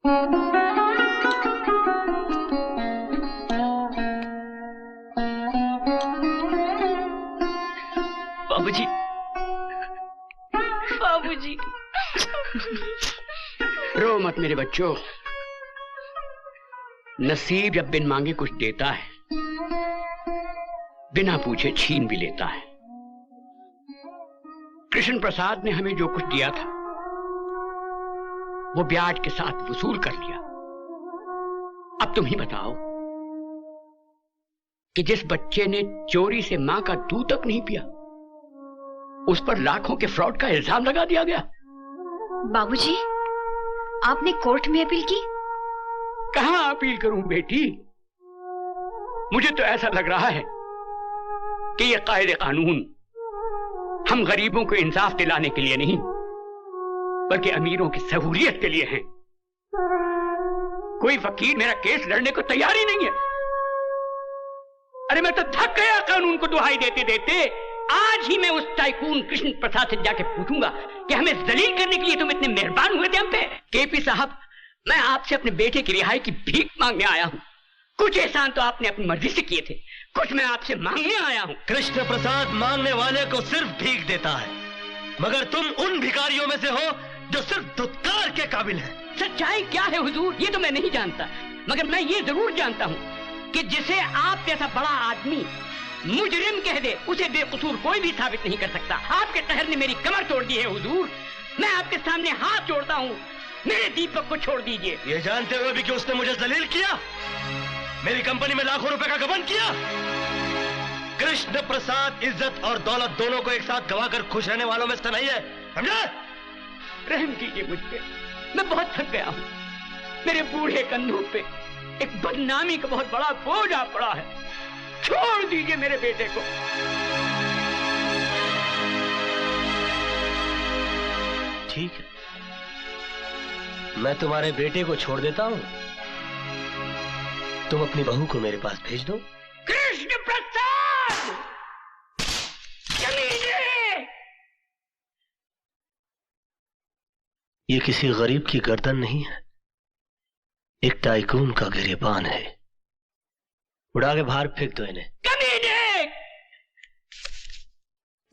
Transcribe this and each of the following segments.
बाबूजी, बाबूजी। रो मत मेरे बच्चों। नसीब जब बिन मांगे कुछ देता है, बिना पूछे छीन भी लेता है। कृष्ण प्रसाद ने हमें जो कुछ दिया था वो ब्याज के साथ वसूल कर लिया। अब तुम ही बताओ कि जिस बच्चे ने चोरी से मां का दूध तक नहीं पिया, उस पर लाखों के फ्रॉड का इल्जाम लगा दिया गया। बाबूजी, आपने कोर्ट में अपील की? कहां अपील करूं बेटी? मुझे तो ऐसा लग रहा है कि यह कायदे कानून हम गरीबों को इंसाफ दिलाने के लिए नहीं, बल्कि अमीरों की सहूलियत के लिए है। कोई वकील मेरा केस लड़ने को तैयार ही नहीं है। अरे मैं तो थक गया कानून को दुहाई देते देते। आज ही मैं उस टाइकून कृष्ण प्रसाद से जाके पूछूंगा कि हमें जलील करने के लिए तुम इतने मेहरबान हुए थे हम पे। केपी साहब, मैं आपसे अपने बेटे की रिहाई की भीख मांगने आया हूं। कुछ एहसान तो आपने अपनी मर्जी से किए थे, कुछ मैं आपसे मांगने आया हूं। कृष्ण प्रसाद मांगने वाले को सिर्फ भीख देता है, मगर तुम उन भिखारियों में से हो जो सिर्फ दुत्कार के काबिल है। सच्चाई क्या है हुजूर, ये तो मैं नहीं जानता, मगर मैं ये जरूर जानता हूं कि जिसे आप जैसा बड़ा आदमी मुजरिम कह दे, उसे बेकसूर कोई भी साबित नहीं कर सकता। आपके कहर ने मेरी कमर तोड़ दी है हुजूर। मैं आपके सामने हाथ जोड़ता हूं, मेरे दीपक को छोड़ दीजिए। ये जानते हुए भी कि उसने मुझे जलील किया, मेरी कंपनी में लाखों रुपए का गबन किया। कृष्ण प्रसाद इज्जत और दौलत दोनों को एक साथ गवाकर खुश रहने वालों में से नहीं है, समझे? रहम कीजिए मुझ पे, मैं बहुत थक गया हूं। मेरे बूढ़े कंधों पे एक बदनामी का बहुत बड़ा बोझ आ पड़ा है। छोड़ दीजिए मेरे बेटे को। ठीक है, मैं तुम्हारे बेटे को छोड़ देता हूं, तुम अपनी बहू को मेरे पास भेज दो। कृष्ण प्रसाद, ये किसी गरीब की गर्दन नहीं है, एक टाइकून का गिरेबान है। उड़ा के बाहर फेंक दो इन्हें। कमीने!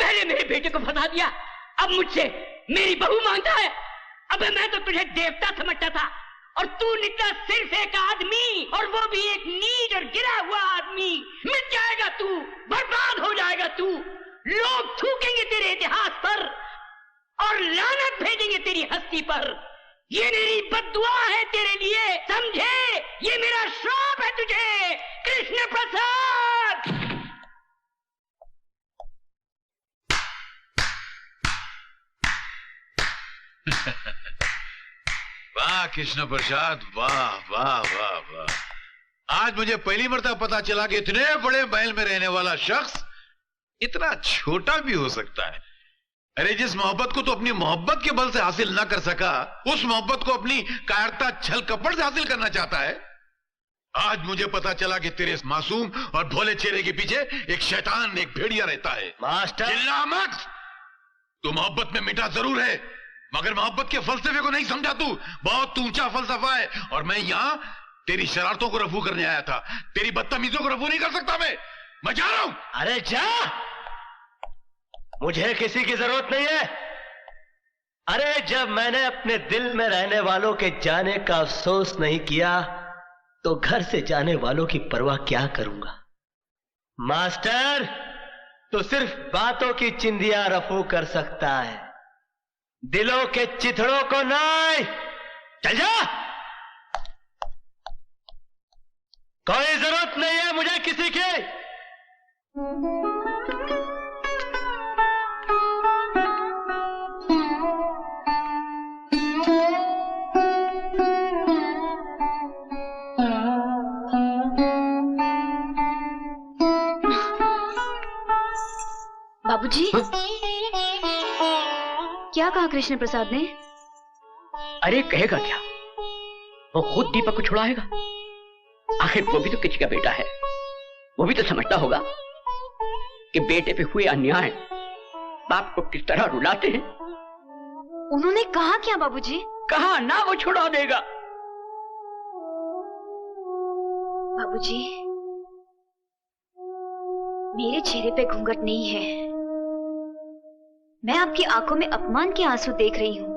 पहले मेरे बेटे को फंसा दिया, अब मुझसे मेरी बहू मांगता है। अबे मैं तो तुझे देवता समझता था और तू निकला सिर्फ एक आदमी, और वो भी एक नीच और गिरा हुआ आदमी। मिट जाएगा तू, बर्बाद हो जाएगा तू। लोग थूकेंगे तेरे इतिहास पर और लानत भेजेंगे तेरी हस्ती पर। ये मेरी बद्दुआ है तेरे लिए, समझे? ये मेरा श्राप है तुझे, कृष्ण प्रसाद। वाह कृष्ण प्रसाद, वाह वाह वाह वाह। आज मुझे पहली मर्तबा पता चला कि इतने बड़े महल में रहने वाला शख्स इतना छोटा भी हो सकता है। अरे जिस मोहब्बत को तो अपनी मोहब्बत के बल से हासिल ना कर सका, उस मोहब्बत को अपनी कायरता छल कपट से हासिल करना चाहता है। आज मुझे पता चला कि तेरे इस मासूम और भोले चेहरे के पीछे एक शैतान, एक भेड़िया रहता है। मास्टर, चिल्ला मत। तू मोहब्बत में मिटा जरूर है, मगर मोहब्बत के फलसफे को नहीं समझा। तू बहुत ऊंचा फलसफा है, और मैं यहां तेरी शरारतों को रफू करने आया था। तेरी बदतमीजों को रफू नहीं कर सकता मैं जा रहा हूं। अरे जा, मुझे किसी की जरूरत नहीं है। अरे जब मैंने अपने दिल में रहने वालों के जाने का अफसोस नहीं किया, तो घर से जाने वालों की परवाह क्या करूंगा। मास्टर, तो सिर्फ बातों की चिंदियां रफू कर सकता है, दिलों के चिथड़ों को नहीं। चल जा, कोई जरूरत नहीं है मुझे किसी की। बाबूजी, क्या कहा कृष्ण प्रसाद ने? अरे कहेगा क्या, वो खुद दीपक को छुड़ाएगा। आखिर वो भी तो किसी का बेटा है, वो भी तो समझता होगा कि बेटे पे हुए अन्याय बाप को किस तरह रुलाते हैं। उन्होंने कहा क्या बाबूजी? कहा ना वो छुड़ा देगा, बाबूजी, मेरे चेहरे पे घूंघट नहीं है। मैं आपकी आंखों में अपमान के आंसू देख रही हूँ।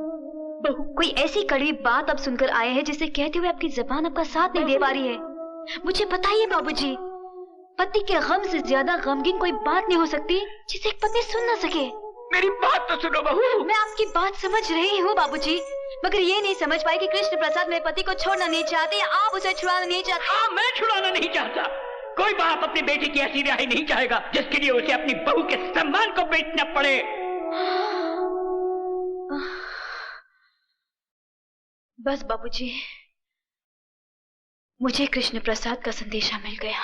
कोई ऐसी कड़वी बात अब सुनकर आए हैं जिसे कहते हुए आपकी जबान आपका साथ नहीं दे पा रही है। मुझे बताइए बाबूजी, पति के गम से ज्यादा गमगीन कोई बात नहीं हो सकती जिसे एक पति सुन ना सके। मेरी बात तो सुनो बहू। मैं आपकी बात समझ रही हूँ बाबूजी, मगर ये नहीं समझ पाई कि कृष्ण प्रसाद मेरे पति को छोड़ना नहीं चाहते या आप उसे छुड़ाना नहीं चाहते। हाँ, मैं छुड़ाना नहीं चाहता। कोई बाप अपनी बेटी की ऐसी रिहाई नहीं चाहेगा जिसके लिए उसे अपनी बहू के सम्मान को बेचना पड़े। बस बाबूजी, मुझे कृष्ण प्रसाद का संदेशा मिल गया।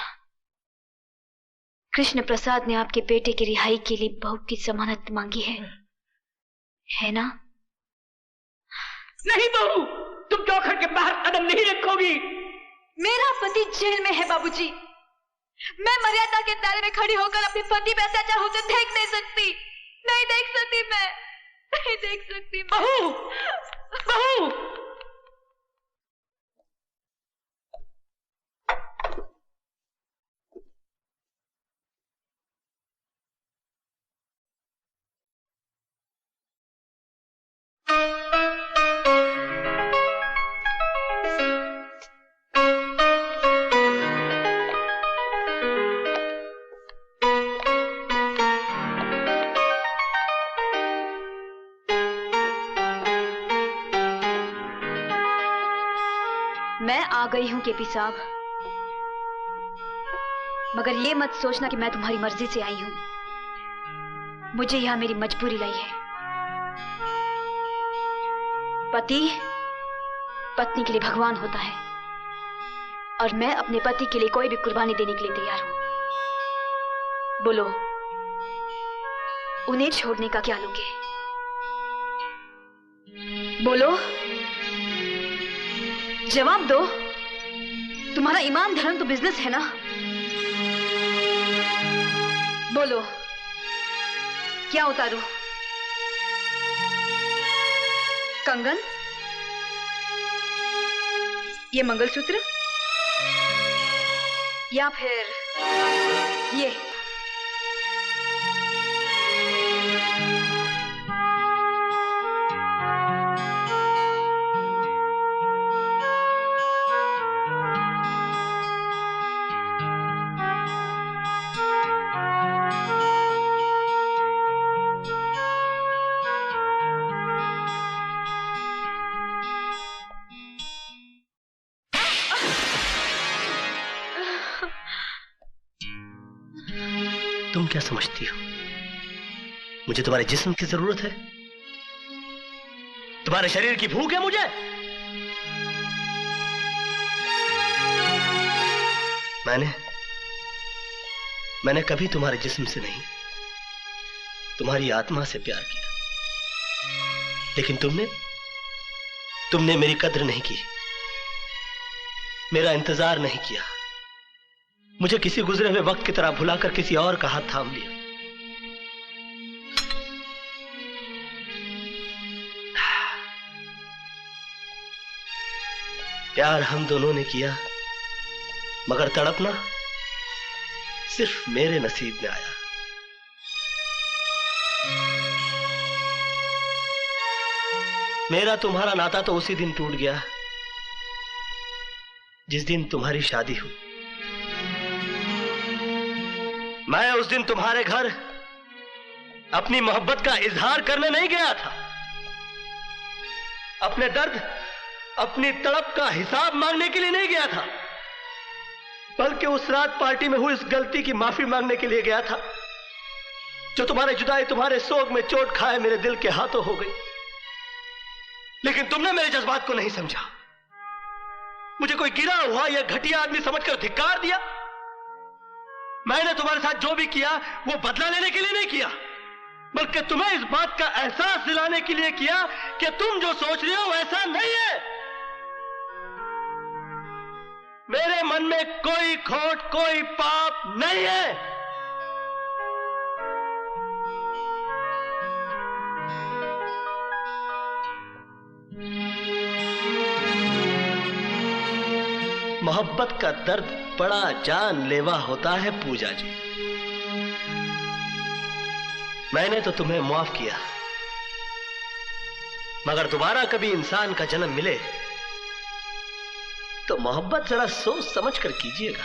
कृष्ण प्रसाद ने आपके बेटे की रिहाई के लिए बहू की जमानत मांगी है ना? नहीं बहू, तुम चौखट के बाहर कदम नहीं रखोगी। मेरा पति जेल में है बाबूजी। मैं मर्यादा के दायरे में खड़ी होकर अपने पति पे अत्याचार होते देख नहीं सकती। नहीं देख सकती मैं, नहीं देख सकती मैं। बहू, बहू। मैं आ गई हूं केपी साहब, मगर ये मत सोचना कि मैं तुम्हारी मर्जी से आई हूं। मुझे यहां मेरी मजबूरी लाई है। पति पत्नी के लिए भगवान होता है और मैं अपने पति के लिए कोई भी कुर्बानी देने के लिए तैयार हूं। बोलो, उन्हें छोड़ने का क्या लोगे? बोलो, जवाब दो। तुम्हारा ईमान धर्म तो बिजनेस है ना? बोलो, क्या उतारूं? कंगन, ये मंगलसूत्र, या फिर ये? तुम क्या समझती हो मुझे तुम्हारे जिस्म की जरूरत है? तुम्हारे शरीर की भूख है मुझे? मैंने कभी तुम्हारे जिस्म से नहीं, तुम्हारी आत्मा से प्यार किया। लेकिन तुमने मेरी कद्र नहीं की, मेरा इंतजार नहीं किया। मुझे किसी गुजरे हुए वक्त की तरह भुलाकर किसी और का हाथ थाम लिया। प्यार हम दोनों ने किया, मगर तड़पना सिर्फ मेरे नसीब में आया। मेरा तुम्हारा नाता तो उसी दिन टूट गया जिस दिन तुम्हारी शादी हुई। मैं उस दिन तुम्हारे घर अपनी मोहब्बत का इजहार करने नहीं गया था, अपने दर्द, अपनी तड़प का हिसाब मांगने के लिए नहीं गया था, बल्कि उस रात पार्टी में हुई इस गलती की माफी मांगने के लिए गया था जो तुम्हारे जुदाई, तुम्हारे सोग में चोट खाए मेरे दिल के हाथों हो गई। लेकिन तुमने मेरे जज्बात को नहीं समझा, मुझे कोई गिरा हुआ या घटिया आदमी समझकर धिक्कार दिया। मैंने तुम्हारे साथ जो भी किया वो बदला लेने के लिए नहीं किया, बल्कि तुम्हें इस बात का एहसास दिलाने के लिए किया कि तुम जो सोच रहे हो ऐसा नहीं है। मेरे मन में कोई खोट, कोई पाप नहीं है। मोहब्बत का दर्द बड़ा जानलेवा होता है पूजा जी। मैंने तो तुम्हें माफ किया, मगर दोबारा कभी इंसान का जन्म मिले तो मोहब्बत जरा सोच समझ कर कीजिएगा।